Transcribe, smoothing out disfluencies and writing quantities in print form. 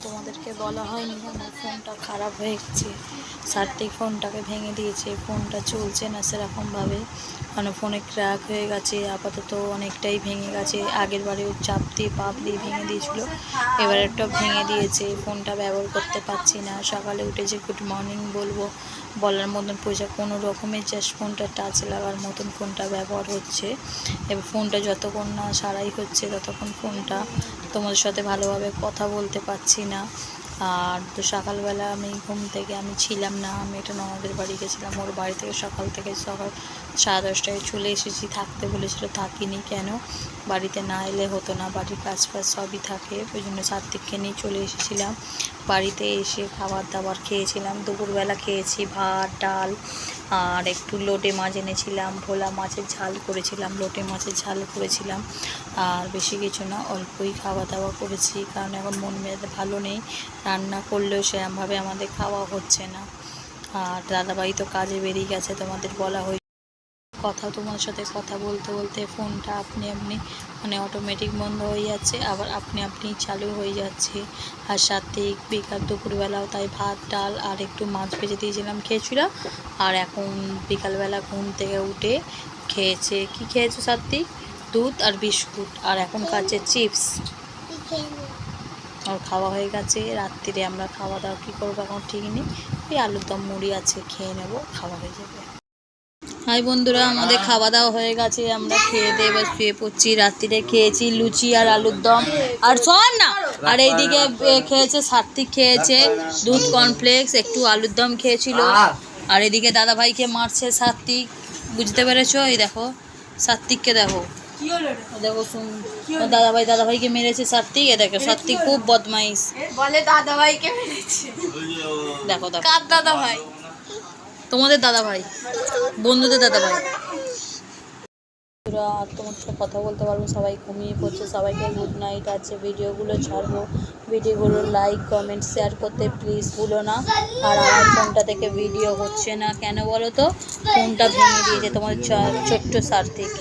তোমাদেরকে বলা হয়নি আমার ফোনটা খারাপ হয়ে গেছে। সাত্বিক ফোনটাকে ভেঙে দিয়েছে, ফোনটা চলছে না সেরকমভাবে, কারণ ফোনে ক্র্যাক হয়ে গেছে, আপাতত অনেকটাই ভেঙে গেছে। আগের বারেও চাপ দিয়ে পাপ দিয়ে ভেঙে দিয়েছিলো, এবার একটা ভেঙে দিয়েছে। ফোনটা ব্যবহার করতে পারছি না। সকালে উঠে যে গুড মর্নিং বলবো বলার মতন পয়সা কোনো রকমের জাস্ট ফোনটা টাচ লাগার মতন ফোনটা ব্যবহার হচ্ছে। এবার ফোনটা যতক্ষণ না সারাই হচ্ছে ততক্ষণ ফোনটা তোমাদের সাথে ভালোভাবে কথা বলতে পারছি না। আর তো সকালবেলা আমি ঘুম থেকে আমি ছিলাম না, আমি একটা ননদের বাড়ি গেছিলাম। ওর বাড়ি থেকে সকাল 10:30টায় চলে এসেছি। থাকতে বলেছিল, থাকিনি। কেন বাড়িতে না এলে হতো না, বাড়ির কাজ ফাজ সবই থাকে, ওই জন্য সাত্বিককে নিয়ে চলে এসেছিলাম। বাড়িতে এসে খাবার দাবার খেয়েছিলাম। দুপুরবেলা খেয়েছি ভাত ডাল আর একটু লোটে মাছ এনেছিলাম, ভোলা মাছের ঝাল করেছিলাম, লোটে মাছের ঝাল করেছিলাম। আর বেশি কিছু না, অল্পই খাওয়া দাওয়া করেছি, কারণ এখন মন মেজাজ ভালো নেই। রান্না করলেও সেরকমভাবে আমাদের খাওয়া হচ্ছে না। আর দাদাভাই তো কাজে বেরিয়ে গেছে, তোমাদের বলা হয়েছে। তোমার সাথে কথা বলতে বলতে ফোনটা আপনি মানে অটোমেটিক বন্ধ হয়ে যাচ্ছে, আবার আপনি চালু হয়ে যাচ্ছে। আর সাথে দুপুরবেলাও তাই ভাত ডাল আর একটু মাছ ভেজে দিয়েছিলাম, খেয়েছিলাম। আর এখন বিকালবেলা ঘুম থেকে উঠে খেয়েছে, কি খেয়েছো সাত্বিক? দুধ আর বিস্কুট, আর এখন খাচ্ছে চিপস। আর খাওয়া হয়ে গেছে। রাত্রিরে আমরা খাওয়া দাওয়া কী করবো এখন ঠিক নেই, ওই আলুর দম মুড়ি আছে, খেয়ে নেবো, খাওয়া হয়ে যাবে। হাই বন্ধুরা, আমাদের খাওয়া দাওয়া হয়ে গেছে, আমরা খেয়ে দিয়ে এবার শুয়ে পড়ছি। রাত্রিরে খেয়েছি লুচি আর আলুর দম, আর শোন না, আর এইদিকে খেয়েছে সাত্বিক, খেয়েছে দুধ কর্নফ্লেক্স, একটু আলুর দম খেয়েছিল। আর এদিকে দাদাভাইকে মারছে সাত্বিক, বুঝতে পেরেছো? এই দেখো সাত্বিককে, দেখো দেখো দাদাভাইকে মেরেছে সাত্বিক। এ দেখো সাত্বিক খুব বদমাইশ, বলে দাদাভাইকে মেরেছে। দেখো দেখো, কার দাদাভাই? তোমাদের দাদাভাই, বন্ধুদের দাদাভাই। আর তোমার সাথে কথা বলতে পারবো। সবাই ঘুমিয়ে পড়ছে, সবাইকে গুড নাইট। আছে ভিডিওগুলো ছাড়বো, ভিডিওগুলো লাইক কমেন্ট শেয়ার করতে প্লিজ ভুলো না। আর আমার ফোনটা থেকে ভিডিও হচ্ছে না কেন বলো তো? ফোনটা ভেঙে দিয়েছে তোমার ছোট্ট সাত্বিক।